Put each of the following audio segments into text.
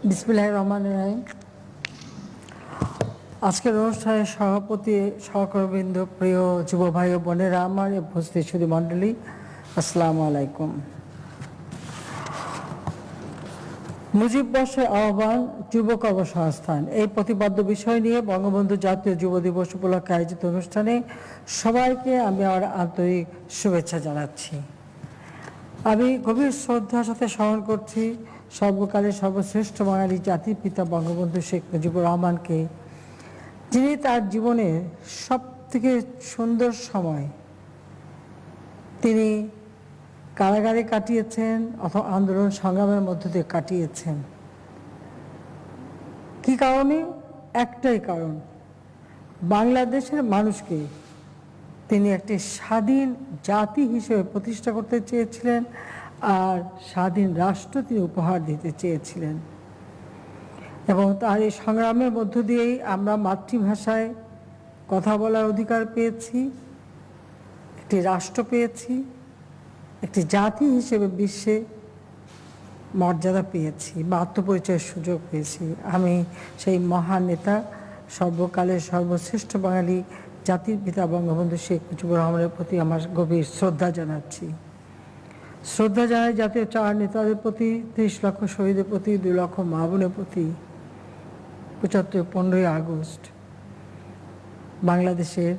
বিসমিল্লাহির রহমানির রহিম। আজকের অনুষ্ঠানের সভাপতি, সহকর্মীবৃন্দ, প্রিয় যুব ভাই ও বোনেরা, আমার উপস্থিত সুধী মণ্ডলী, আসসালামু আলাইকুম। মুজিব বর্ষের আহ্বান, যুব কর্মসংস্থান, এই প্রতিপাদ্য বিষয় নিয়ে বঙ্গবন্ধু জাতীয় যুব দিবস উপলক্ষে আয়োজিত অনুষ্ঠানে সবাইকে আমি আমার আন্তরিক শুভেচ্ছা জানাচ্ছি। আমি গভীর শ্রদ্ধার সাথে স্মরণ করছি সর্বকালের সর্বশ্রেষ্ঠ বাঙালি জাতির পিতা বঙ্গবন্ধু শেখ মুজিবুর রহমানকে, যিনি তার জীবনের সবথেকে সুন্দর সময় তিনি কারাগারে কাটিয়েছেন অথবা আন্দোলন সংগ্রামের মধ্য দিয়ে কাটিয়েছেন। কি কারণে? একটাই কারণ, বাংলাদেশের মানুষকে তিনি একটি স্বাধীন জাতি হিসেবে প্রতিষ্ঠা করতে চেয়েছিলেন, আর স্বাধীন রাষ্ট্র তিনি উপহার দিতে চেয়েছিলেন। এবং তার এই সংগ্রামের মধ্য দিয়েই আমরা মাতৃভাষায় কথা বলার অধিকার পেয়েছি, একটি রাষ্ট্র পেয়েছি, একটি জাতি হিসেবে বিশ্বে মর্যাদা পেয়েছি বা আত্মপরিচয়ের সুযোগ পেয়েছি। আমি সেই মহান নেতা, সর্বকালের সর্বশ্রেষ্ঠ বাঙালি জাতির পিতা বঙ্গবন্ধু শেখ মুজিবুর রহমানের প্রতি আমার গভীর শ্রদ্ধা জানাচ্ছি। শ্রদ্ধা জানাই জাতীয় চার নেতাদের প্রতি, 30 লক্ষ শহীদের প্রতি, 2 লক্ষ মা বোনের প্রতি। 15ই আগস্ট বাংলাদেশের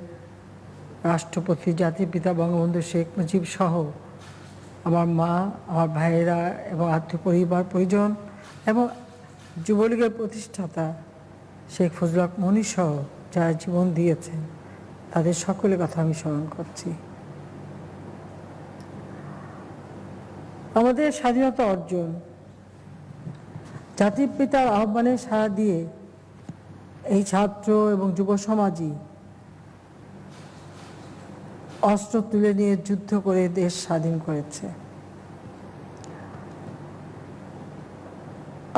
রাষ্ট্রপতি জাতির পিতা বঙ্গবন্ধু শেখ মুজিব সহ আমার মা, আমার ভাইয়েরা এবং আত্মীয় পরিবার পরিজন এবং যুবলীগের প্রতিষ্ঠাতা শেখ ফজলুল হক মনি সহ যারা জীবন দিয়েছেন, তাদের সকলের কথা আমি স্মরণ করছি। আমাদের স্বাধীনতা অর্জন, জাতির পিতার আহ্বানে সাড়া দিয়ে এই ছাত্র এবং যুব সমাজই অস্ত্র তুলে নিয়ে যুদ্ধ করে দেশ স্বাধীন করেছে।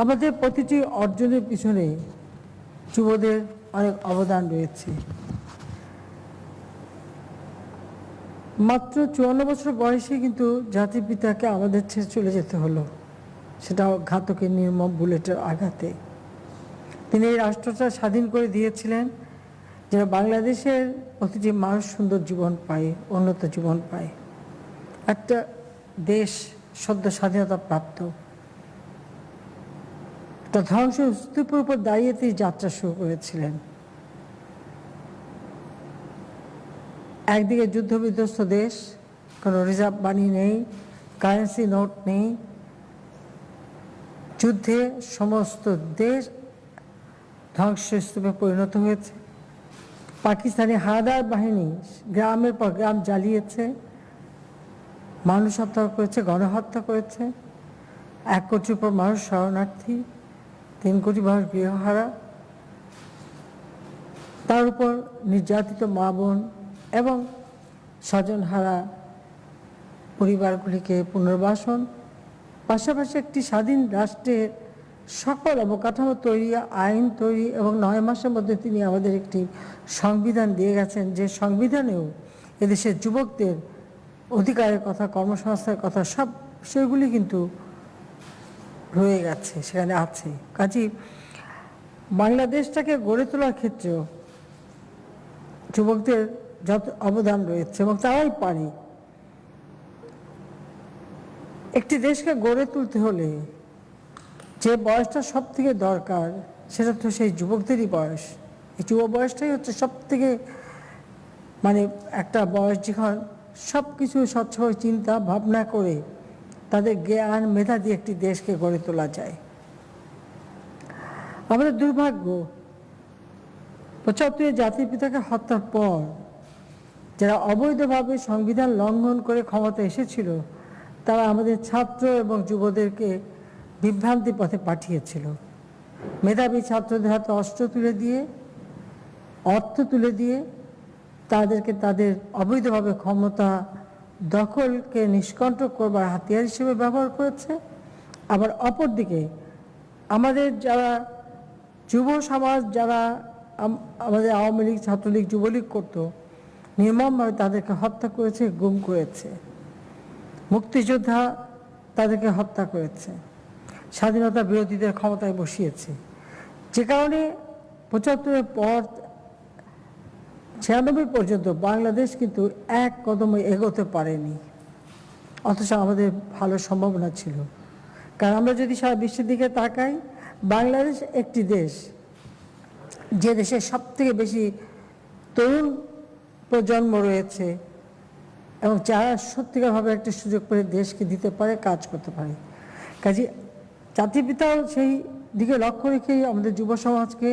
আমাদের প্রতিটি অর্জনের পিছনে যুবদের অনেক অবদান রয়েছে। মাত্র 54 বছর বয়সে কিন্তু জাতির পিতাকে আমাদের ছেড়ে চলে যেতে হলো, সেটাও ঘাতকের নির্মম বুলেটের আঘাতে। তিনি এই রাষ্ট্রটা স্বাধীন করে দিয়েছিলেন, যেন বাংলাদেশের প্রতিটি মানুষ সুন্দর জীবন পায়, উন্নত জীবন পায়। একটা দেশ সদ্য স্বাধীনতা প্রাপ্ত, একটা ধ্বংস স্তূপের উপর দাঁড়িয়ে তিনি যাত্রা শুরু করেছিলেন। একদিকে যুদ্ধ বিধ্বস্ত দেশ, কোনো রিজার্ভ মানি নেই, কারেন্সি নোট নেই, যুদ্ধে সমস্ত দেশ ধ্বংসস্তূপে পরিণত হয়েছে। পাকিস্তানি হানাদার বাহিনী গ্রামের পর গ্রাম জ্বালিয়েছে, মানুষ হত্যা করেছে, গণহত্যা করেছে। 1 কোটির পর মানুষ শরণার্থী, 3 কোটি মানুষ গৃহহারা, তার উপর নির্যাতিত মা বোন এবং স্বজনহারা পরিবারগুলিকে পুনর্বাসন, পাশাপাশি একটি স্বাধীন রাষ্ট্রের সকল অবকাঠামো তৈরি, আইন তৈরি এবং 9 মাসের মধ্যে তিনি আমাদের একটি সংবিধান দিয়ে গেছেন, যে সংবিধানেও এদেশের যুবকদের অধিকারের কথা, কর্মসংস্থানের কথা, সব বিষয়গুলি কিন্তু রয়ে গেছে, সেখানে আছে। কাজেই বাংলাদেশটাকে গড়ে তোলার ক্ষেত্রেও যুবকদের যত অবদান রয়েছে এবং তারাই পারে। একটি দেশকে গড়ে তুলতে হলে যে বয়সটা সব থেকে দরকার, সেটা তো সেই যুবকদেরই বয়স। এই যুব বয়সটাই হচ্ছে সব থেকে একটা বয়স, যখন সব কিছু স্বচ্ছভাবে চিন্তা ভাবনা করে তাদের জ্ঞান মেধা দিয়ে একটি দেশকে গড়ে তোলা যায়। আমাদের দুর্ভাগ্য, 75 জাতির পিতাকে হত্যার পর যারা অবৈধভাবে সংবিধান লঙ্ঘন করে ক্ষমতা এসেছিল, তারা আমাদের ছাত্র এবং যুবদেরকে বিভ্রান্তি পথে পাঠিয়েছিল। মেধাবী ছাত্রদের হাতে অস্ত্র তুলে দিয়ে, অর্থ তুলে দিয়ে তাদেরকে তাদের অবৈধভাবে ক্ষমতা দখলকে নিষ্কণ্টক করবার হাতিয়ার হিসেবে ব্যবহার করেছে। আবার অপরদিকে আমাদের যারা যুব সমাজ, যারা আমাদের আওয়ামী লীগ, ছাত্রলীগ, যুবলীগ করতো, নির্মমভাবে তাদেরকে হত্যা করেছে, গুম করেছে। মুক্তিযোদ্ধা তাদেরকে হত্যা করেছে। স্বাধীনতা বিরোধীদের ক্ষমতায় বসিয়েছে, যে কারণে ৭৫-এর পর ৯৬ পর্যন্ত বাংলাদেশ কিন্তু এক কদমে এগোতে পারেনি, অথচ আমাদের ভালো সম্ভাবনা ছিল। কারণ আমরা যদি সারা বিশ্বের দিকে তাকাই, বাংলাদেশ একটি দেশ যে দেশে সবথেকে বেশি তরুণ প্রজন্ম রয়েছে এবং যারা সত্যিকারভাবে একটা সুযোগ পেলে দেশকে দিতে পারে, কাজ করতে পারে। কাজে জাতির পিতাও সেই দিকে লক্ষ্য রেখেই আমাদের যুব সমাজকে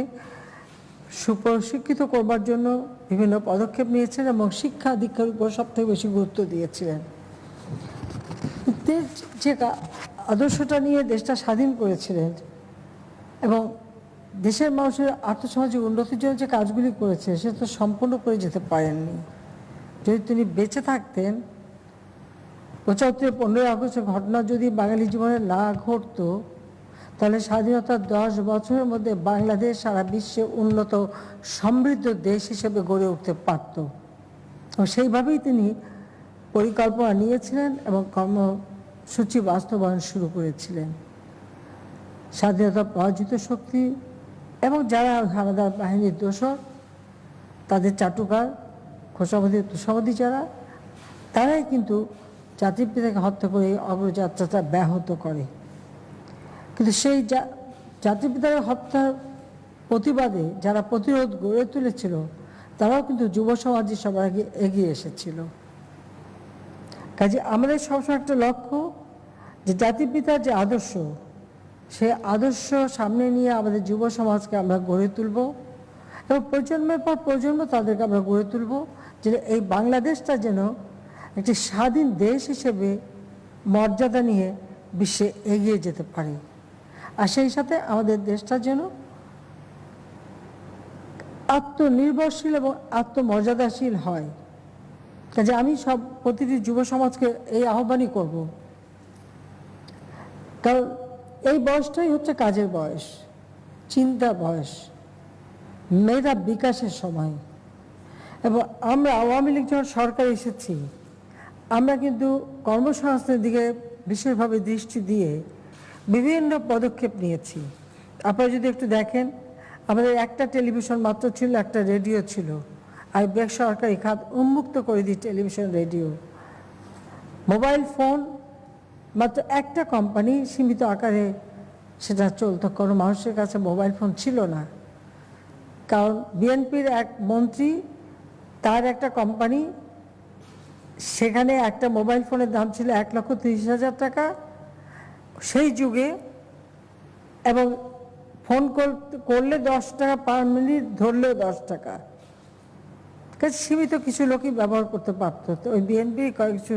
সুপ্রশিক্ষিত করবার জন্য বিভিন্ন পদক্ষেপ নিয়েছেন এবং শিক্ষা দীক্ষার উপর সবথেকে বেশি গুরুত্ব দিয়েছিলেন। যে আদর্শটা নিয়ে দেশটা স্বাধীন করেছিলেন এবং দেশের মানুষের আর্থসামাজিক উন্নতির জন্য যে কাজগুলি করেছে সেটা তো সম্পূর্ণ করে যেতে পারেননি। যদি তিনি বেঁচে থাকতেন, ৭৫ 15ই আগস্টের ঘটনা যদি বাঙালি জীবনে না ঘটতো, তাহলে স্বাধীনতার 10 বছরের মধ্যে বাংলাদেশ সারা বিশ্বে উন্নত সমৃদ্ধ দেশ হিসেবে গড়ে উঠতে পারত। এবং সেইভাবেই তিনি পরিকল্পনা নিয়েছিলেন এবং কর্মসূচি বাস্তবায়ন শুরু করেছিলেন। স্বাধীনতা পরাজিত শক্তি এবং যারা হানাদার বাহিনীর দোসর, তাদের চাটুকার, খোসামদি, তুষামদি যারা, তারাই কিন্তু জাতির পিতাকে হত্যা করে এই অগ্রযাত্রাটা ব্যাহত করে। কিন্তু সেই জাতির পিতার হত্যার প্রতিবাদে যারা প্রতিরোধ গড়ে তুলেছিল, তারাও কিন্তু যুব সমাজই সবার আগে এগিয়ে এসেছিল। কাজে আমাদের সবসময় একটা লক্ষ্য যে জাতির পিতার যে আদর্শ, সেই আদর্শ সামনে নিয়ে আমাদের যুব সমাজকে আমরা গড়ে তুলব এবং প্রজন্মের পর প্রজন্ম তাদেরকে আমরা গড়ে তুলব, যে এই বাংলাদেশটা যেন একটি স্বাধীন দেশ হিসেবে মর্যাদা নিয়ে বিশ্বে এগিয়ে যেতে পারে। আর সেই সাথে আমাদের দেশটা যেন আত্মনির্ভরশীল এবং আত্মমর্যাদাশীল হয়। কাজে আমি প্রতিটি যুব সমাজকে এই আহ্বানই করব, কারণ এই বয়সটাই হচ্ছে কাজের বয়স, চিন্তার বয়স, মেধা বিকাশের সময়। এবং আমরা আওয়ামী লীগ যখন সরকার এসেছি, আমরা কিন্তু কর্মসংস্থানের দিকে বিশেষভাবে দৃষ্টি দিয়ে বিভিন্ন পদক্ষেপ নিয়েছি। আপনারা যদি একটু দেখেন, আমাদের একটা টেলিভিশন মাত্র ছিল, একটা রেডিও ছিল, আর বেসরকারি খাত উন্মুক্ত করে দিই টেলিভিশন, রেডিও। মোবাইল ফোন মাত্র একটা কোম্পানি সীমিত আকারে সেটা চলতো, কোনো মানুষের কাছে মোবাইল ফোন ছিল না। কারণ বিএনপির এক মন্ত্রী, তার একটা কোম্পানি, সেখানে একটা মোবাইল ফোনের দাম ছিল 1,30,000 টাকা সেই যুগে, এবং ফোন করলে 10 টাকা পার মিনিট, ধরলেও 10 টাকা। সীমিত কিছু লোকই ব্যবহার করতে পারত। তো ওই বিএনপি কিছু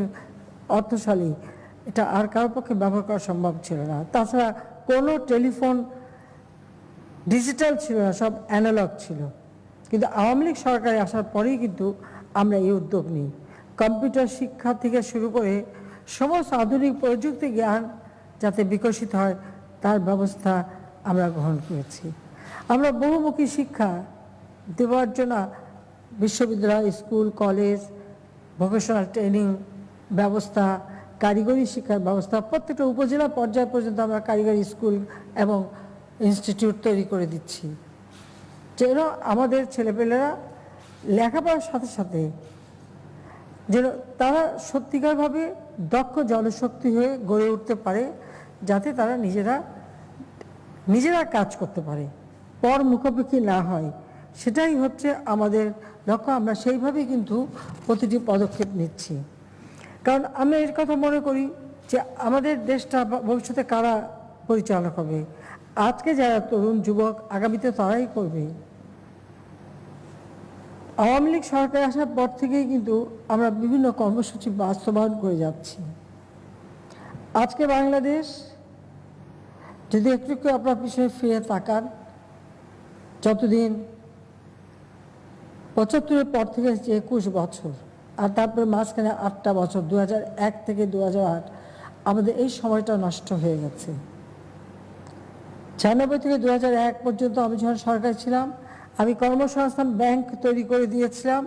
অর্থশালী, এটা আর কারোর পক্ষে ব্যবহার করা সম্ভব ছিল না। তাছাড়া কোনো টেলিফোন ডিজিটাল ছিল না, সব অ্যানালগ ছিল। কিন্তু আওয়ামী লীগ সরকারে আসার পরেই কিন্তু আমরা এই উদ্যোগ নিই। কম্পিউটার শিক্ষা থেকে শুরু করে সমস্ত আধুনিক প্রযুক্তি জ্ঞান যাতে বিকশিত হয় তার ব্যবস্থা আমরা গ্রহণ করেছি। আমরা বহুমুখী শিক্ষা দেওয়ার জন্য বিশ্ববিদ্যালয়, স্কুল, কলেজ, ভোকেশনাল ট্রেনিং ব্যবস্থা, কারিগরি শিক্ষার ব্যবস্থা, প্রত্যেকটা উপজেলা পর্যায় পর্যন্ত আমরা কারিগরি স্কুল এবং ইনস্টিটিউট তৈরি করে দিচ্ছি, যেন আমাদের ছেলেপেলেরা লেখাপড়ার সাথে সাথে যেন তারা সত্যিকারভাবে দক্ষ জনশক্তি হয়ে গড়ে উঠতে পারে, যাতে তারা নিজেরা কাজ করতে পারে, পর মুখোমুখি না হয়। সেটাই হচ্ছে আমাদের লক্ষ্য। আমরা সেইভাবেই কিন্তু প্রতিটি পদক্ষেপ নিচ্ছি। কারণ আমি এর কথা মনে করি যে আমাদের দেশটা ভবিষ্যতে কারা পরিচালনা করবে, আজকে যারা তরুণ যুবক, আগামীতে তারাই করবে। আওয়ামী লীগ সরকার আসার পর থেকেই কিন্তু আমরা বিভিন্ন কর্মসূচি বাস্তবায়ন করে যাচ্ছি। আজকে বাংলাদেশ যদি একটু আপনার পিছনে ফিরে তাকান, যতদিন ৭৫-এর পর থেকে 21 বছর, আর তারপরে মাঝখানে 8টা বছর, 2001 থেকে 2008, আমাদের এই সময়টা নষ্ট হয়ে গেছে। 96 থেকে 2001 পর্যন্ত আমি যখন সরকার ছিলাম, আমি কর্মসংস্থান ব্যাংক তৈরি করে দিয়েছিলাম।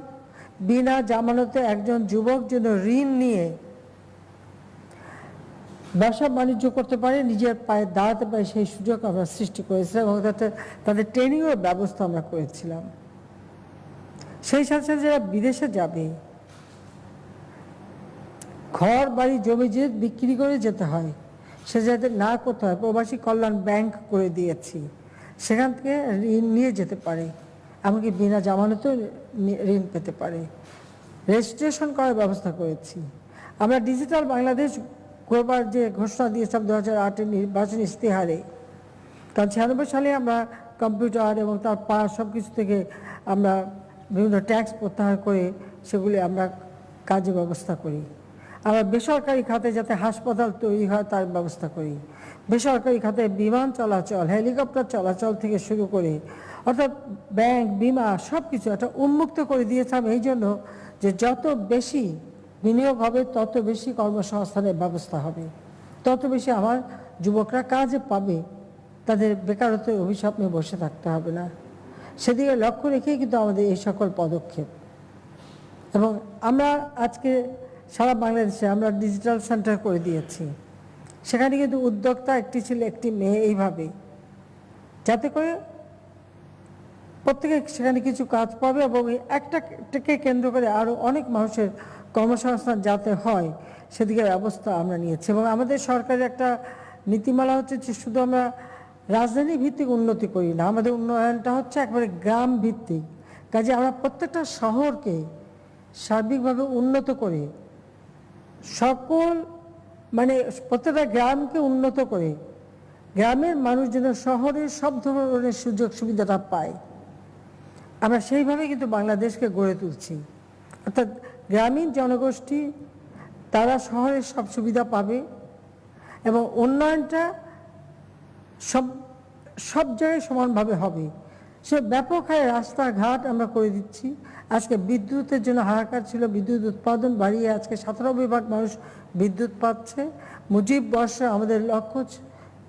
বিনা জামানতে একজন যুবক যেন ঋণ নিয়ে ব্যবসা বাণিজ্য করতে পারে, নিজের পায়ে দাঁড়াতে পারে, সেই সুযোগ আমরা সৃষ্টি করেছিলাম এবং তাদের ট্রেনিংয়ের ব্যবস্থা আমরা করেছিলাম। সেই সাথে সাথে যারা বিদেশে যাবে, ঘর বাড়ি জমি যে বিক্রি করে যেতে হয় সে যাতে না করতে হয়, প্রবাসী কল্যাণ ব্যাংক করে দিয়েছি, সেখান থেকে ঋণ নিয়ে যেতে পারে, এমনকি বিনা জামানতেও ঋণ পেতে পারে। রেজিস্ট্রেশন করার ব্যবস্থা করেছি। আমরা ডিজিটাল বাংলাদেশ করবার যে ঘোষণা দিয়েছিলাম 2008-এর নির্বাচনী ইশতেহারে, কারণ 96 সালে আমরা কম্পিউটার এবং তার সব কিছু থেকে আমরা বিভিন্ন ট্যাক্স প্রত্যাহার করে সেগুলি আমরা কাজে ব্যবস্থা করি। আমরা বেসরকারি খাতে যাতে হাসপাতাল তৈরি হয় তার ব্যবস্থা করি। বেসরকারি খাতে বিমান চলাচল, হেলিকপ্টার চলাচল থেকে শুরু করে অর্থাৎ ব্যাংক, বিমা সব কিছু একটা উন্মুক্ত করে দিয়েছিলাম এই জন্য যে যত বেশি বিনিয়োগ হবে তত বেশি কর্মসংস্থানের ব্যবস্থা হবে, তত বেশি আমার যুবকরা কাজে পাবে, তাদের বেকারত্বের অভিশাপ নিয়ে বসে থাকতে হবে না। সেদিকে লক্ষ্য রেখেই কিন্তু আমাদের এই সকল পদক্ষেপ। এবং আমরা আজকে সারা বাংলাদেশে আমরা ডিজিটাল সেন্টার করে দিয়েছি। সেখানে কিন্তু উদ্যোক্তা একটি ছিল, একটি মেয়ে, এইভাবে যাতে করে প্রত্যেকে সেখানে কিছু কাজ পাবে এবং একটাকে কেন্দ্র করে আরও অনেক মানুষের কর্মসংস্থান যাতে হয় সেদিকে ব্যবস্থা আমরা নিয়েছি। এবং আমাদের সরকারের একটা নীতিমালা হচ্ছে যে শুধু আমরা রাজধানী ভিত্তিক উন্নতি করি না, আমাদের উন্নয়নটা হচ্ছে একবারে গ্রাম ভিত্তিক। কাজে আমরা প্রত্যেকটা শহরকে সার্বিকভাবে উন্নত করে সকল প্রত্যেকটা গ্রামকে উন্নত করে গ্রামের মানুষ যেন শহরের সব ধরনের সুযোগ সুবিধাটা পায়, আমরা সেইভাবে কিন্তু বাংলাদেশকে গড়ে তুলছি। অর্থাৎ গ্রামীণ জনগোষ্ঠী তারা শহরের সব সুবিধা পাবে এবং উন্নয়নটা সব জায়গায় সমানভাবে হবে। সে ব্যাপক হারে রাস্তাঘাট আমরা করে দিচ্ছি। আজকে বিদ্যুতের জন্য হাহাকার ছিল, বিদ্যুৎ উৎপাদন বাড়িয়ে আজকে 97% মানুষ বিদ্যুৎ পাচ্ছে। মুজিব বর্ষে আমাদের লক্ষ্য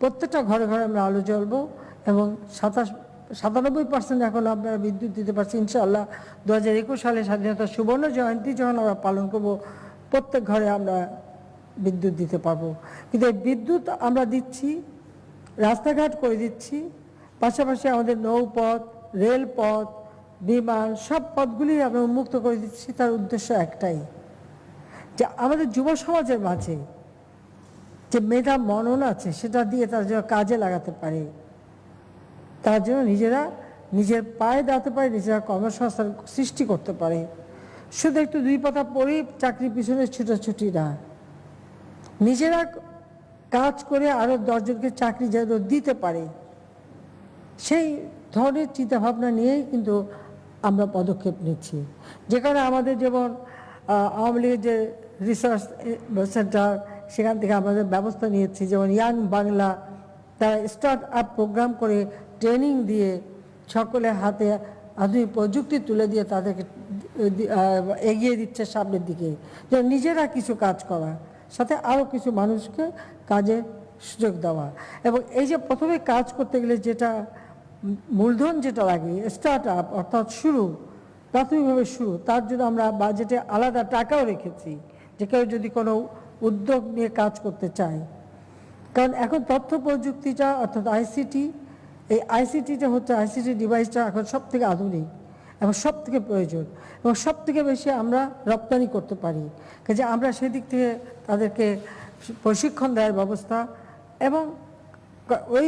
প্রত্যেকটা ঘরে ঘরে আমরা আলো জ্বলবো এবং 97% এখন আপনারা বিদ্যুৎ দিতে পারছি। ইনশাআল্লাহ 2021 সালে স্বাধীনতা সুবর্ণ জয়ন্তী যখন আমরা পালন করব, প্রত্যেক ঘরে আমরা বিদ্যুৎ দিতে পারবো। কিন্তু এই বিদ্যুৎ আমরা দিচ্ছি, রাস্তাঘাট করে দিচ্ছি, পাশাপাশি আমাদের নৌপথ, রেলপথ, বিমান সব পথগুলি আমরা উন্মুক্ত করে দিচ্ছি। তার উদ্দেশ্য একটাই, যে আমাদের যুব সমাজের মাঝে যে মেধা মনন আছে সেটা দিয়ে তারা যেন কাজে লাগাতে পারে, তার জন্য নিজেরা নিজের পায়ে দাঁড়াতে পারে, নিজেরা কর্মসংস্থান সৃষ্টি করতে পারে। শুধু একটু দুই পাতা পড়েই চাকরির পিছনে ছুটোছুটি না, নিজেরা কাজ করে আরও 10 জনকে চাকরি যেন দিতে পারে, সেই ধরনের চিন্তাভাবনা নিয়েই কিন্তু আমরা পদক্ষেপ নিচ্ছি। যেখানে আমাদের যেমন আওয়ামী লীগের যে রিসার্চ সেন্টার, সেখান থেকে আমাদের ব্যবস্থা নিয়েছি, যেমন ইয়াং বাংলা, তারা স্টার্ট আপ প্রোগ্রাম করে ট্রেনিং দিয়ে সকলের হাতে আধুনিক প্রযুক্তি তুলে দিয়ে তাদেরকে এগিয়ে দিচ্ছে সামনের দিকে, যে নিজেরা কিছু কাজ করা, সাথে আরও কিছু মানুষকে কাজের সুযোগ দেওয়া। এবং এই যে প্রথমে কাজ করতে গেলে যেটা মূলধন যেটা লাগে, স্টার্ট আপ অর্থাৎ শুরু, প্রাথমিকভাবে শুরু, তার জন্য আমরা বাজেটে আলাদা টাকাও রেখেছি যে কেউ যদি কোনো উদ্যোগ নিয়ে কাজ করতে চায়। কারণ এখন তথ্য প্রযুক্তিটা অর্থাৎ আইসিটি, এই আইসিটিটা হচ্ছে, আইসিটি ডিভাইসটা এখন সব থেকে আধুনিক এবং সব থেকে প্রয়োজন এবং সব থেকে বেশি আমরা রপ্তানি করতে পারি। কাজে আমরা সেদিক থেকে তাদেরকে প্রশিক্ষণ দেওয়ার ব্যবস্থা এবং ওই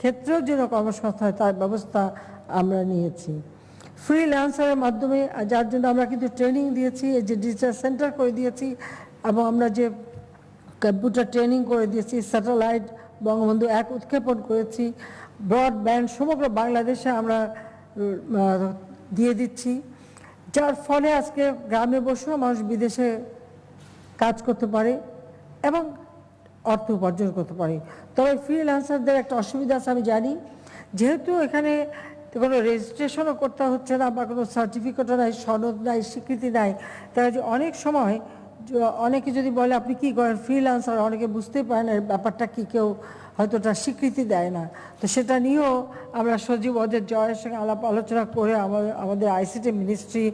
ক্ষেত্রেও যেন কর্মসংস্থান হয় তার ব্যবস্থা আমরা নিয়েছি। ফ্রিল্যান্সারের মাধ্যমে, যার জন্য আমরা কিন্তু ট্রেনিং দিয়েছি, এই যে ডিজিটাল সেন্টার করে দিয়েছি এবং আমরা যে কম্পিউটার ট্রেনিং করে দিয়েছি, স্যাটেলাইট বঙ্গবন্ধু 1 উৎক্ষেপণ করেছি, ব্রডব্যান্ড সমগ্র বাংলাদেশে আমরা দিয়ে দিচ্ছি, যার ফলে আজকে গ্রামে বসেও মানুষ বিদেশে কাজ করতে পারে এবং অর্থ উপার্জন করতে পারে। তবে ফ্রিল্যান্সারদের একটা অসুবিধা আছে আমি জানি, যেহেতু এখানে কোনো রেজিস্ট্রেশনও করতে হচ্ছে না বা কোনো সার্টিফিকেটও নাই, সনদ নাই, স্বীকৃতি নাই, তারা যে অনেক সময় অনেকে যদি বলে আপনি কী করেন ফ্রিল্যান্সার, অনেকে বুঝতেই পারে না ব্যাপারটা কি, কেউ হয়তো তার স্বীকৃতি দেয় না। তো সেটা নিয়েও আমরা সজীব ওদের জয়ের সঙ্গে আলাপ আলোচনা করে আমাদের আইসিটি মিনিস্ট্রি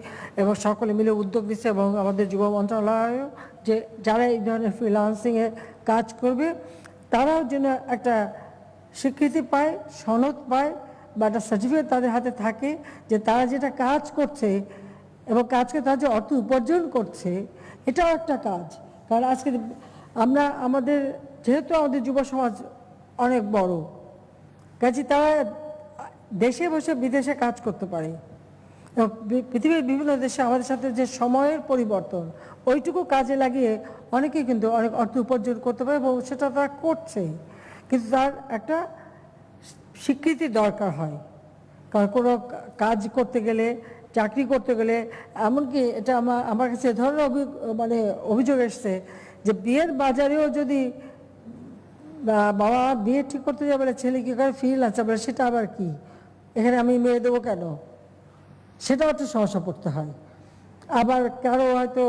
এবং সকলে মিলে উদ্যোগ নিচ্ছে এবং আমাদের যুব মন্ত্রণালয়ও যে যারা এই ধরনের ফ্রিল্যান্সিংয়ে কাজ করবে তারাও যেন একটা স্বীকৃতি পায়, সনদ পায় বা একটা সার্টিফিকেট তাদের হাতে থাকে যে তারা যেটা কাজ করছে এবং কাজকে তারা যে অর্থ উপার্জন করছে এটাও একটা কাজ। কারণ আজকে আমরা আমাদের যেহেতু আমাদের যুব সমাজ অনেক বড়, কাজে তারা দেশে বসে বিদেশে কাজ করতে পারে এবং পৃথিবীর বিভিন্ন দেশে আমাদের সাথে যে সময়ের পরিবর্তন ওইটুকু কাজে লাগিয়ে অনেকেই কিন্তু অনেক অর্থ উপার্জন করতে পারে এবং সেটা তারা করছে, কিন্তু তার একটা স্বীকৃতি দরকার হয়। কারণ কোনো কাজ করতে গেলে, চাকরি করতে গেলে, এমনকি এটা আমার কাছে এ ধরনের অভিযোগ এসছে যে বিয়ের বাজারেও যদি বাবা বিয়ে ঠিক করতে যাবে ছেলে কী করে ফ্রিল্যান্সার বলে, সেটা আবার কি, এখানে আমি মেয়ে দেবো কেন, সেটাও একটা সমস্যা পড়তে হয়। আবার কারো হয়তো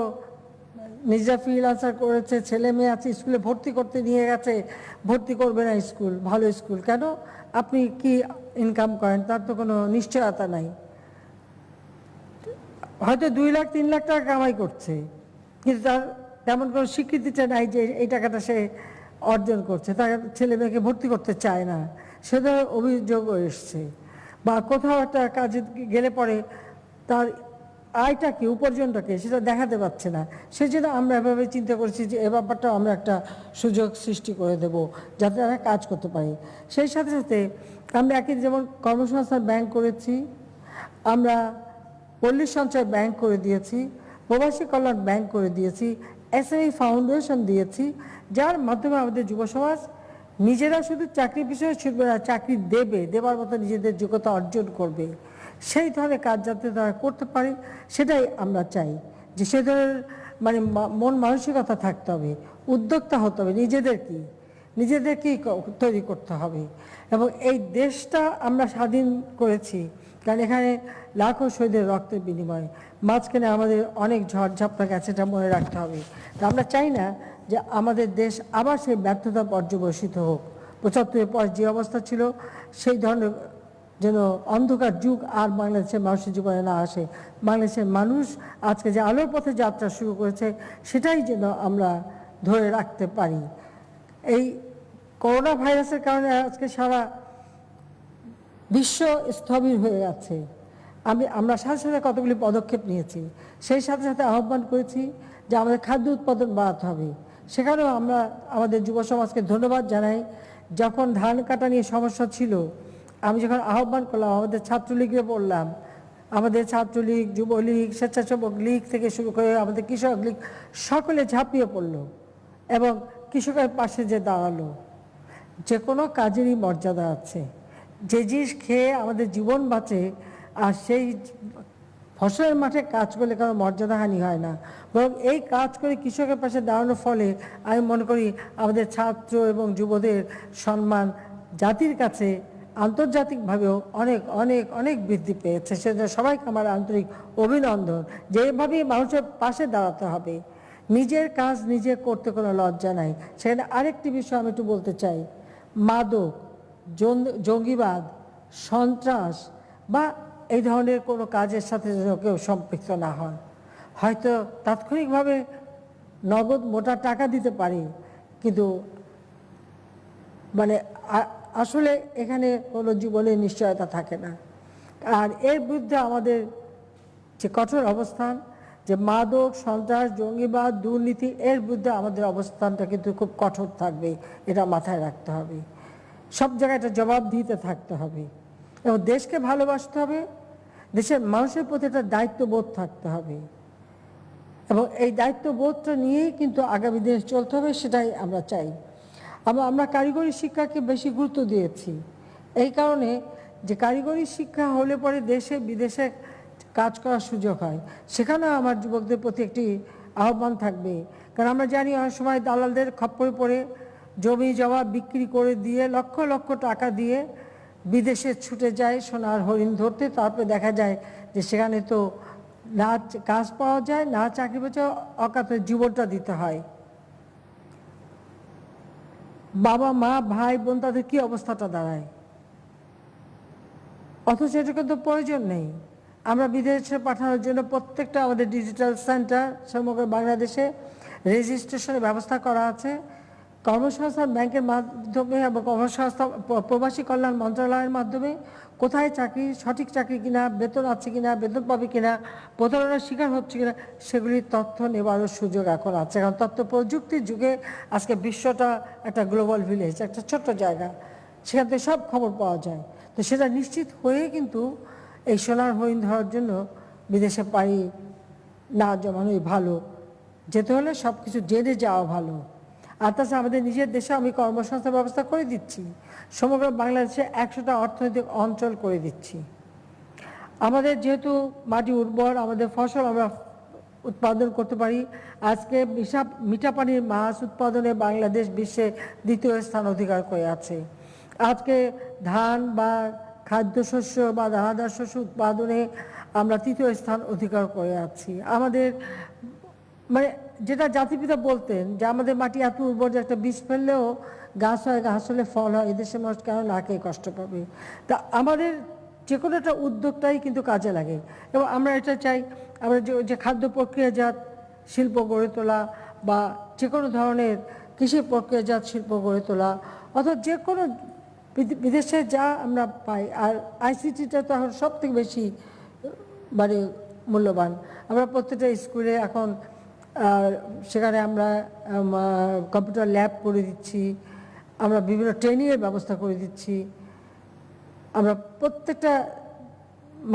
নিজেরা ফ্রিল্যান্সার করেছে, ছেলে মেয়ে আছে, স্কুলে ভর্তি করতে নিয়ে গেছে, ভর্তি করবে না স্কুল, ভালো স্কুল, কেন, আপনি কি ইনকাম করেন তার তো কোনো নিশ্চয়তা নাই। হয়তো 2 লাখ 3 লাখ টাকা কামাই করছে, কিন্তু তার তেমন কোনো স্বীকৃতিটা নাই যে এই টাকাটা সে অর্জন করছে, তার ছেলে মেয়েকে ভর্তি করতে চায় না, সে ধরনের অভিযোগও এসছে। বা কোথাও একটা কাজে গেলে পরে তার আয়টা কি, উপার্জনটা কি, সেটা দেখাতে পারছে না। সেই জন্য আমরা এভাবে চিন্তা করছি যে এ ব্যাপারটাও আমরা একটা সুযোগ সৃষ্টি করে দেব যাতে তারা কাজ করতে পারে। সেই সাথে সাথে আমরা একই যেমন কর্মসংস্থান ব্যাংক করেছি, আমরা পল্লী সঞ্চয় ব্যাংক করে দিয়েছি, প্রবাসী কল্যাণ ব্যাংক করে দিয়েছি, এসএমই ফাউন্ডেশন দিয়েছি, যার মাধ্যমে আমাদের যুব সমাজ নিজেরা শুধু চাকরি বিষয়ে ছুটবে না, চাকরি দেবার মতো নিজেদের যোগ্যতা অর্জন করবে, সেই ধরনের কাজ যাতে তারা করতে পারে সেটাই আমরা চাই। যে সে ধরনের মন মানসিকতা থাকতে হবে, উদ্যোক্তা হতে হবে, নিজেদেরকেই তৈরি করতে হবে। এবং এই দেশটা আমরা স্বাধীন করেছি কারণ এখানে লাখো শহীদের রক্তের বিনিময়ে, মাঝখানে আমাদের অনেক ঝড়ঝাপটা গেছে, এটা মনে রাখতে হবে। তা আমরা চাই না যে আমাদের দেশ আবার সেই ব্যর্থতা পর্যবসিত হোক। 75-এর পর যে অবস্থা ছিল সেই ধরনের যেন অন্ধকার যুগ আর বাংলাদেশের মানুষের জীবনে না আসে। বাংলাদেশের মানুষ আজকে যে আলোর পথে যাত্রা শুরু করেছে সেটাই যেন আমরা ধরে রাখতে পারি। এই করোনা ভাইরাসের কারণে আজকে সারা বিশ্ব স্থবির হয়ে যাচ্ছে। আমরা সাথে সাথে কতগুলি পদক্ষেপ নিয়েছি, সেই সাথে সাথে আহ্বান করেছি যে আমাদের খাদ্য উৎপাদন বাড়াতে হবে। সেখানেও আমরা আমাদের যুব সমাজকে ধন্যবাদ জানাই। যখন ধান কাটা নিয়ে সমস্যা ছিল, আমি যখন আহ্বান করলাম, আমাদের ছাত্রলীগে বললাম, আমাদের ছাত্রলীগ, যুবলীগ, স্বেচ্ছাসেবক লীগ থেকে শুরু করে আমাদের কৃষক লীগ সকলে ঝাঁপিয়ে পড়ল এবং কৃষকের পাশে যে দাঁড়ালো। যে কোনো কাজেরই মর্যাদা আছে, যে জিনিস খেয়ে আমাদের জীবন বাঁচে আর সেই ফসলের মাঠে কাজ করলে কারো মর্যাদাহানি হয় না, বরং এই কাজ করে কৃষকের পাশে দাঁড়ানোর ফলে আমি মনে করি আমাদের ছাত্র এবং যুবদের সম্মান জাতির কাছে আন্তর্জাতিকভাবেও অনেক অনেক অনেক বৃদ্ধি পেয়েছে। সেজন্য সবাইকে আমার আন্তরিক অভিনন্দন। যে এভাবেই মানুষের পাশে দাঁড়াতে হবে, নিজের কাজ নিজে করতে কোনো লজ্জা নাই। সেখানে আরেকটি বিষয় আমি একটু বলতে চাই, মাদক, জঙ্গিবাদ, সন্ত্রাস বা এই ধরনের কোনো কাজের সাথে যেন কেউ সম্পৃক্ত না হন। হয়তো তাৎক্ষণিকভাবে নগদ মোটা টাকা দিতে পারি, কিন্তু আসলে এখানে কোনো জীবনের নিশ্চয়তা থাকে না। আর এর বিরুদ্ধে আমাদের যে কঠোর অবস্থান, যে মাদক, সন্ত্রাস, জঙ্গিবাদ, দুর্নীতি, এর বিরুদ্ধে আমাদের অবস্থানটা কিন্তু খুব কঠোর থাকবে, এটা মাথায় রাখতে হবে। সব জায়গায় একটা জবাবদিহিতে থাকতে হবে এবং দেশকে ভালোবাসতে হবে, দেশের মানুষের প্রতি একটা দায়িত্ববোধ থাকতে হবে এবং এই দায়িত্ববোধটা নিয়েই কিন্তু আগামী দিনে চলতে হবে, সেটাই আমরা চাই। আমরা কারিগরি শিক্ষাকে বেশি গুরুত্ব দিয়েছি এই কারণে যে কারিগরি শিক্ষা হলে পরে দেশে বিদেশে কাজ করার সুযোগ হয়। সেখানেও আমার যুবকদের প্রতি একটি আহ্বান থাকবে, কারণ আমরা জানি অনেক সময় দালালদের খপ্পরে পড়ে জমি জমা বিক্রি করে দিয়ে লক্ষ লক্ষ টাকা দিয়ে বিদেশে ছুটে যায় সোনার হরিণ ধরতে, তারপরে দেখা যায় যে সেখানে তো না কাজ পাওয়া যায়, না চাকরি পাওয়া, অকাতরে জীবনটা দিতে হয়। বাবা মা ভাই বোন তাদের কি অবস্থাটা দাঁড়ায়, অথচ এটা কিন্তু প্রয়োজন নেই। আমরা বিদেশে পাঠানোর জন্য প্রত্যেকটা আমাদের ডিজিটাল সেন্টার সমগ্র বাংলাদেশে রেজিস্ট্রেশনের ব্যবস্থা করা আছে। কর্মসংস্থান ব্যাংকের মাধ্যমে এবং কর্মসংস্থান প্রবাসী কল্যাণ মন্ত্রণালয়ের মাধ্যমে কোথায় চাকরি, সঠিক চাকরি কিনা, বেতন আছে কিনা, বেতন পাবে কিনা, প্রতারণার শিকার হচ্ছে কিনা, সেগুলির তথ্য নেওয়ারও সুযোগ এখন আছে। কারণ তথ্য প্রযুক্তির যুগে আজকে বিশ্বটা একটা গ্লোবাল ভিলেজ, একটা ছোট্ট জায়গা, সেখান থেকে সব খবর পাওয়া যায়। তো সেটা নিশ্চিত হয়ে কিন্তু এই সোনার হরিণ ধরার জন্য বিদেশে পাড়ি না জমানোই ভালো, যেতে হলে সব কিছু জেনে যাওয়া ভালো। আর তাছাড়া আমাদের নিজের দেশে আমি কর্মসংস্থান ব্যবস্থা করে দিচ্ছি, সমগ্র বাংলাদেশে 100টা অর্থনৈতিক অঞ্চল করে দিচ্ছি। আমাদের যেহেতু মাটি উর্বর, আমাদের ফসল আমরা উৎপাদন করতে পারি। আজকে মিঠা পানির মাছ উৎপাদনে বাংলাদেশ বিশ্বে 2য় স্থান অধিকার করে আছে। আজকে ধান বা খাদ্যশস্য বা দানাদার শস্য উৎপাদনে আমরা 3য় স্থান অধিকার করে আছি। আমাদের মানে যেটা জাতিপিতা বলতেন যে আমাদের মাটি এত উর্বর যে একটা বীজ ফেললেও গাছ হয়, গাছ হলে ফল হয়, এদেশের মানুষ কেন না খেয়ে কষ্ট পাবে। তা আমাদের যে কোনো একটা উদ্যোগটাই কিন্তু কাজে লাগে এবং আমরা এটা চাই আমরা যে খাদ্য প্রক্রিয়াজাত শিল্প গড়ে তোলা বা যে কোনো ধরনের কৃষি প্রক্রিয়াজাত শিল্প গড়ে তোলা, অর্থাৎ যে কোনো বিদেশে যা আমরা পাই। আর আইসিটিটা তো এখন সব থেকে বেশি মানে মূল্যবান। আমরা প্রত্যেকটা স্কুলে এখন সেখানে আমরা কম্পিউটার ল্যাব করে দিচ্ছি, আমরা বিভিন্ন ট্রেনিংয়ের ব্যবস্থা করে দিচ্ছি, আমরা প্রত্যেকটা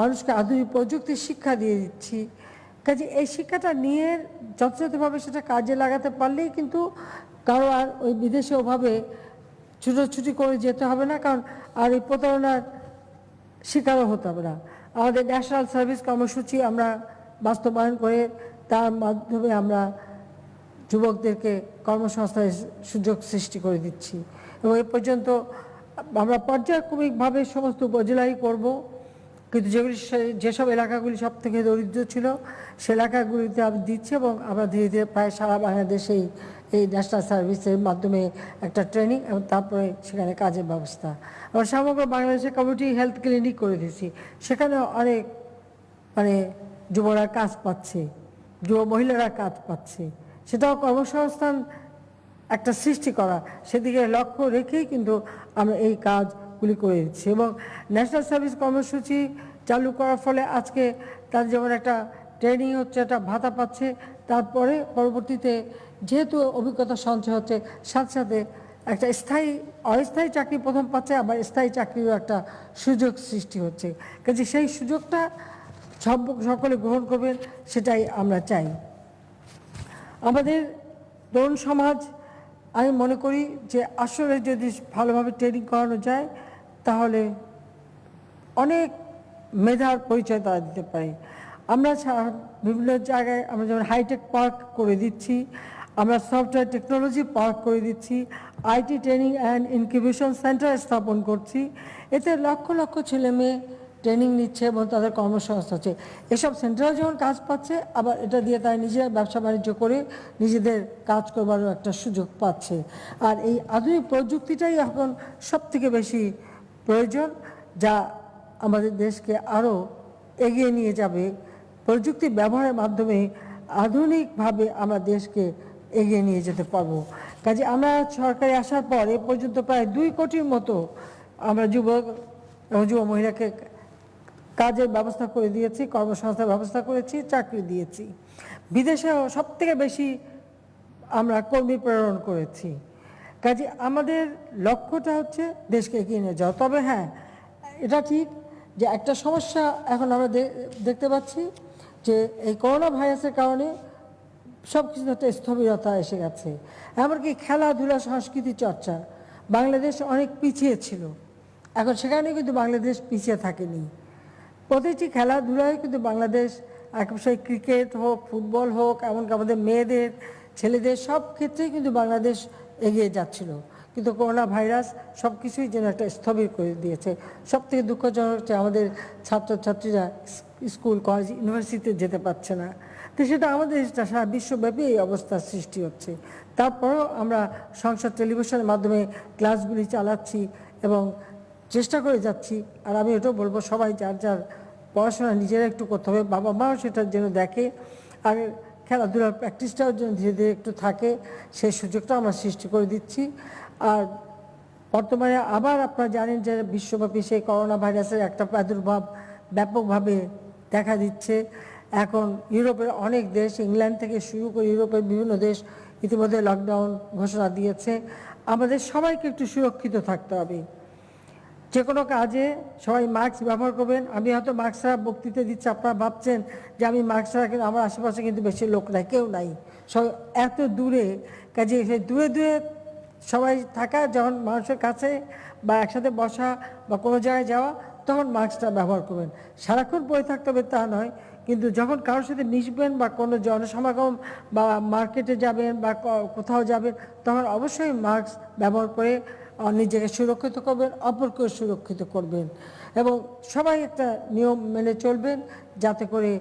মানুষকে আধুনিক প্রযুক্তির শিক্ষা দিয়ে দিচ্ছি। কাজে এই শিক্ষাটা নিয়ে যথাযথভাবে সেটা কাজে লাগাতে পারলেই কিন্তু কারো আর ওই বিদেশে ওভাবে ছুটোছুটি করে যেতে হবে না, কারণ আর এই প্রতারণার শিকারও হতে হবে না। আমাদের ন্যাশনাল সার্ভিস কর্মসূচি আমরা বাস্তবায়ন করে তার মাধ্যমে আমরা যুবকদেরকে কর্মসংস্থানের সুযোগ সৃষ্টি করে দিচ্ছি এবং এ পর্যন্ত আমরা পর্যায়ক্রমিকভাবে সমস্ত উপজেলাই করব, কিন্তু যেসব এলাকাগুলি সব থেকে দরিদ্র ছিল সে এলাকাগুলিতে আমরা দিচ্ছি এবং আমরা ধীরে ধীরে প্রায় সারা বাংলাদেশেই এই ন্যাশনাল সার্ভিসের মাধ্যমে একটা ট্রেনিং এবং তারপরে সেখানে কাজের ব্যবস্থা। আমরা সমগ্র বাংলাদেশে কমিউনিটি হেলথ ক্লিনিক করে দিচ্ছি, সেখানে অনেক মানে যুবরা কাজ পাচ্ছে, যুব মহিলারা কাজ পাচ্ছে, সেটাও কর্মসংস্থান একটা সৃষ্টি করা, সেদিকে লক্ষ্য রেখেই কিন্তু আমরা এই কাজগুলি করে দিচ্ছি। এবং ন্যাশনাল সার্ভিস কর্মসূচি চালু করার ফলে আজকে তার যেমন একটা ট্রেনিং হচ্ছে, একটা ভাতা পাচ্ছে, তারপরে পরবর্তীতে যেহেতু অভিজ্ঞতা সঞ্চয় হচ্ছে, সাথে সাথে একটা অস্থায়ী চাকরি প্রথম পাচ্ছে, আবার স্থায়ী চাকরিরও একটা সুযোগ সৃষ্টি হচ্ছে। কাজে সেই সুযোগটা সকলে গ্রহণ করবেন, সেটাই আমরা চাই। আমাদের তরুণ সমাজ আমি মনে করি যে আসলে যদি ভালোভাবে ট্রেনিং করানো যায় তাহলে অনেক মেধার পরিচয় তারা দিতে পারে। আমরা বিভিন্ন জায়গায় আমরা যেমন হাইটেক পার্ক করে দিচ্ছি, আমরা সফটওয়্যার টেকনোলজি পার্ক করে দিচ্ছি, IT training and incubation centre স্থাপন করছি। এতে লক্ষ লক্ষ ছেলে মেয়ে ট্রেনিং নিচ্ছে এবং তাদের কর্মসংস্থান হচ্ছে। এসব সেন্টারও যেমন কাজ পাচ্ছে, আবার এটা দিয়ে তারা নিজেরা ব্যবসা বাণিজ্য করে নিজেদের কাজ করবারও একটা সুযোগ পাচ্ছে। আর এই আধুনিক প্রযুক্তিটাই এখন সবথেকে বেশি প্রয়োজন, যা আমাদের দেশকে আরও এগিয়ে নিয়ে যাবে। প্রযুক্তি ব্যবহারের মাধ্যমে আধুনিকভাবে আমরা দেশকে এগিয়ে নিয়ে যেতে পারবো। কাজে আমরা সরকারে আসার পর এ পর্যন্ত প্রায় 2 কোটির মতো আমরা যুবক এবং যুব মহিলাকে কাজের ব্যবস্থা করে দিয়েছি, কর্মসংস্থানের ব্যবস্থা করেছি, চাকরি দিয়েছি। বিদেশেও সবথেকে বেশি আমরা কর্মী প্রেরণ করেছি। কাজে আমাদের লক্ষ্যটা হচ্ছে দেশকে এগিয়ে নিয়ে যাওয়া। তবে হ্যাঁ, এটা ঠিক যে একটা সমস্যা এখন আমরা দেখতে পাচ্ছি যে এই করোনা ভাইরাসের কারণে সব কিছু একটা স্থবিরতা এসে গেছে। এমনকি খেলাধুলা, সংস্কৃতি চর্চা বাংলাদেশ অনেক পিছিয়ে ছিল, এখন সেখানে কিন্তু বাংলাদেশ পিছিয়ে থাকেনি। প্রতিটি খেলাধুলায় কিন্তু বাংলাদেশ সেই ক্রিকেট হোক, ফুটবল হোক, এমনকি আমাদের মেয়েদের, ছেলেদের সব ক্ষেত্রেই কিন্তু বাংলাদেশ এগিয়ে যাচ্ছিল। কিন্তু করোনা ভাইরাস সব কিছুই যেন একটা স্থবির করে দিয়েছে। সবথেকে দুঃখজনক হচ্ছে আমাদের ছাত্রছাত্রীরা স্কুল, কলেজ, ইউনিভার্সিটিতে যেতে পারছে না। তো সেটা আমাদের সারা বিশ্বব্যাপী এই অবস্থার সৃষ্টি হচ্ছে। তারপরেও আমরা সংসদ টেলিভিশনের মাধ্যমে ক্লাসগুলি চালাচ্ছি এবং চেষ্টা করে যাচ্ছি। আর আমি এটাও বলবো সবাই যার যার পড়াশোনা নিজেরা একটু করতে হবে, বাবা মাও সেটার জন্য দেখে। আর খেলাধুলার প্র্যাকটিসটাও যেন ধীরে ধীরে একটু থাকে, সেই সুযোগটা আমরা সৃষ্টি করে দিচ্ছি। আর বর্তমানে আবার আপনারা জানেন যে বিশ্বব্যাপী সেই করোনা ভাইরাসের একটা প্রাদুর্ভাব ব্যাপকভাবে দেখা দিচ্ছে। এখন ইউরোপের অনেক দেশ, ইংল্যান্ড থেকে শুরু করে ইউরোপের বিভিন্ন দেশ ইতিমধ্যে লকডাউন ঘোষণা দিয়েছে। আমাদের সবাইকে একটু সুরক্ষিত থাকতে হবে। যে কোনো কাজে সবাই মাস্ক ব্যবহার করবেন। আমি হয়তো মাস্ক ছাড়া বক্তৃতা দিচ্ছি, আপনারা ভাবছেন যে আমি মাস্ক ছাড়া, কিন্তু আমার আশেপাশে কিন্তু বেশি লোক নাই, কেউ নাই, সবাই এত দূরে। কাজে সেই দূরে দূরে সবাই থাকা, যখন মানুষের কাছে বা একসাথে বসা বা কোনো জায়গায় যাওয়া, তখন মাস্কটা ব্যবহার করবেন। সারাক্ষণ পরে থাকতে হবে তা নয়, কিন্তু যখন কারোর সাথে মিশবেন বা কোনো জনসমাগম বা মার্কেটে যাবেন বা কোথাও যাবেন, তখন অবশ্যই মাস্ক ব্যবহার করে নিজেকে সুরক্ষিত করবেন, অপরকেও সুরক্ষিত করবেন। এবং সবাই একটা নিয়ম মেনে চলবেন, যাতে করে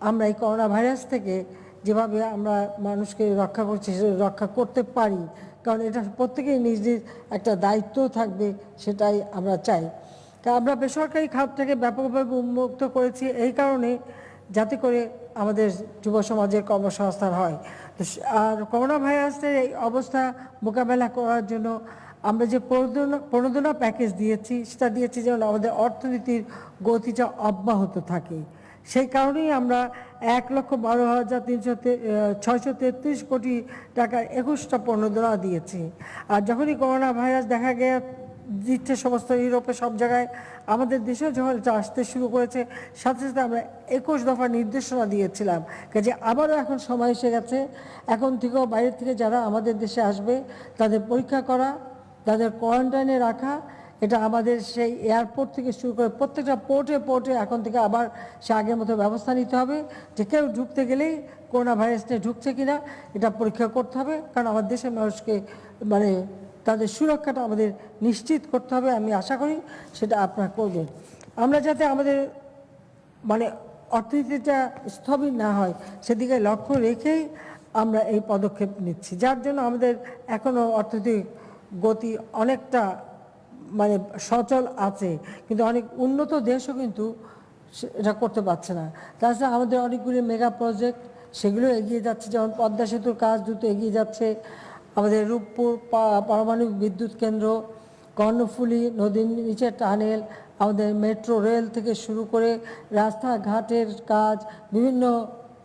আমরা এই করোনা ভাইরাস থেকে যেভাবে আমরা মানুষকে রক্ষা করছি সেটা রক্ষা করতে পারি। কারণ এটা প্রত্যেকেই নিজ নিজ একটা দায়িত্ব থাকবে, সেটাই আমরা চাই। তা আমরা বেসরকারি খাতটাকে ব্যাপকভাবে উন্মুক্ত করেছি এই কারণে, যাতে করে আমাদের যুব সমাজের কর্মসংস্থান হয়। আর করোনা ভাইরাসের এই অবস্থা মোকাবেলা করার জন্য আমরা যে প্রণোদনা প্যাকেজ দিয়েছি, সেটা দিয়েছি যেন আমাদের অর্থনীতির গতিটা অব্যাহত থাকে। সেই কারণেই আমরা 1,12,633 কোটি টাকার 21টা প্রণোদনা দিয়েছি। আর যখনই করোনা ভাইরাস দেখা দিচ্ছে সমস্ত ইউরোপে সব জায়গায়, আমাদের দেশেও যখন এটা আসতে শুরু করেছে, সাথে সাথে আমরা 21 দফা নির্দেশনা দিয়েছিলাম। কাজে আবারও এখন সময় এসে গেছে, এখন থেকেও বাইরের থেকে যারা আমাদের দেশে আসবে তাদের পরীক্ষা করা, তাদের কোয়ারেন্টাইনে রাখা। এটা আমাদের সেই এয়ারপোর্ট থেকে শুরু করে প্রত্যেকটা পোর্টে এখন থেকে আবার সে আগের মতো ব্যবস্থা নিতে হবে, যে কেউ ঢুকতে গেলেই করোনা ভাইরাস নিয়ে ঢুকছে কিনা এটা পরীক্ষা করতে হবে। কারণ আমার দেশের মানুষকে মানে তাদের সুরক্ষাটা আমাদের নিশ্চিত করতে হবে। আমি আশা করি সেটা আপনারা করবেন। আমরা যাতে আমাদের মানে অর্থনীতিটা স্থবির না হয়, সেদিকে লক্ষ্য রেখেই আমরা এই পদক্ষেপ নিচ্ছি, যার জন্য আমাদের এখনও অর্থনৈতিক গতি অনেকটা মানে সচল আছে। কিন্তু অনেক উন্নত দেশও কিন্তু এটা করতে পারছে না। তাছাড়া আমাদের অনেকগুলি মেগা প্রজেক্ট, সেগুলো এগিয়ে যাচ্ছে, যেমন পদ্মা সেতুর কাজ দ্রুত এগিয়ে যাচ্ছে, আমাদের রূপপুর পারমাণবিক বিদ্যুৎ কেন্দ্র, কর্ণফুলী নদীর নিচে টানেল, আমাদের মেট্রো রেল থেকে শুরু করে রাস্তাঘাটের কাজ, বিভিন্ন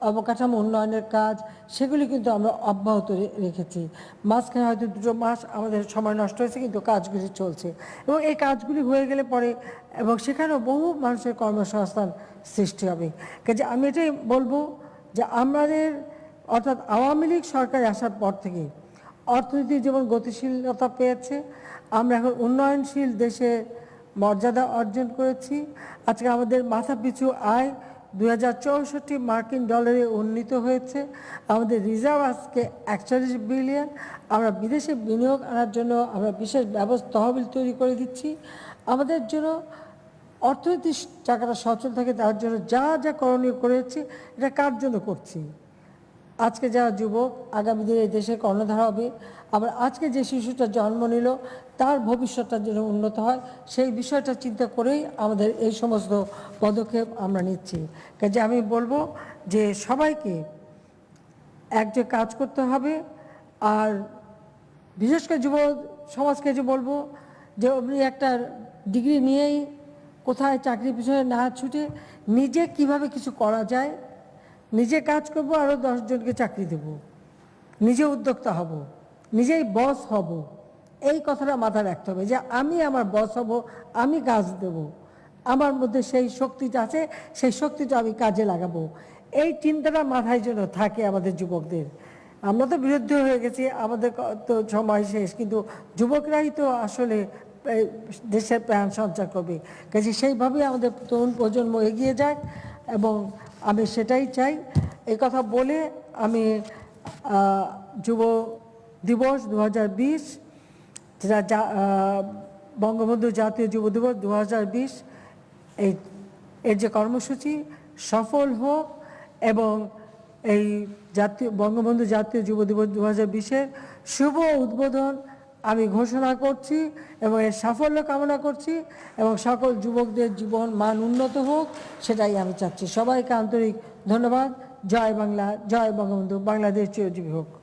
অবকাঠামো উন্নয়নের কাজ, সেগুলি কিন্তু আমরা অব্যাহত রেখেছি। মাঝখানে হয়তো 2 মাস আমাদের সময় নষ্ট হয়েছে, কিন্তু কাজগুলি চলছে। এবং এই কাজগুলি হয়ে গেলে পরে এবং সেখানেও বহু মানুষের কর্মসংস্থান সৃষ্টি হবে। কাজে আমি এটাই বলবো যে আমাদের অর্থাৎ আওয়ামী লীগ সরকার আসার পর থেকে অর্থনীতি যেমন গতিশীলতা পেয়েছে, আমরা এখন উন্নয়নশীল দেশে মর্যাদা অর্জন করেছি। আজকে আমাদের মাথাপিছু আয় 2064 মার্কিন ডলারে উন্নীত হয়েছে। আমাদের রিজার্ভ আজকে 41 বিলিয়ন। আমরা বিদেশে বিনিয়োগ আনার জন্য আমরা বিশেষ তহবিল তৈরি করে দিচ্ছি। আমাদের জন্য অর্থনৈতিক চাকাটা সচল থাকে, তার জন্য যা যা করণীয় করেছি, এটা কার জন্য করছি? আজকে যারা যুবক আগামী দিনে এই দেশের কর্ণধার হবে, আবার আজকে যে শিশুটা জন্ম নিল তার ভবিষ্যৎটা যেন উন্নত হয়, সেই বিষয়টা চিন্তা করেই আমাদের এই সমস্ত পদক্ষেপ আমরা নিচ্ছি। কাজে আমি বলবো যে সবাইকে যে কাজ করতে হবে। আর বিশেষ করে যুব সমাজকে যে বলবো যে আপনি একটা ডিগ্রি নিয়েই কোথায় চাকরির পিছনে না ছুটে নিজে কিভাবে কিছু করা যায়, নিজে কাজ করব, আরও 10 জনকে চাকরি দেব, নিজে উদ্যোক্তা হব, নিজেই বস হব। এই কথাটা মাথায় রাখতে হবে যে আমি আমার বস হব, আমি কাজ দেব, আমার মধ্যে সেই শক্তিটা আছে, সেই শক্তিটা আমি কাজে লাগাবো। এই চিন্তাটা মাথায় যেন থাকে আমাদের যুবকদের। আমরা তো বিরুদ্ধে হয়ে গেছি, আমাদের তো সময় শেষ, কিন্তু যুবকরাই তো আসলে দেশের প্রাণ সঞ্চার করবে। কাজে সেইভাবেই আমাদের তরুণ প্রজন্ম এগিয়ে যায় এবং আমি সেটাই চাই। এই কথা বলে আমি যুব দিবস 2020, যেটা বঙ্গবন্ধু জাতীয় যুব দিবস 2020, এর যে কর্মসূচি সফল হোক এবং এই বঙ্গবন্ধু জাতীয় যুব দিবস 2020-এর শুভ উদ্বোধন আমি ঘোষণা করছি এবং এর সাফল্য কামনা করছি এবং সকল যুবকদের জীবন মান উন্নত হোক, সেটাই আমি চাচ্ছি। সবাইকে আন্তরিক ধন্যবাদ। জয় বাংলা, জয় বঙ্গবন্ধু, বাংলাদেশ চিরজীবী হোক।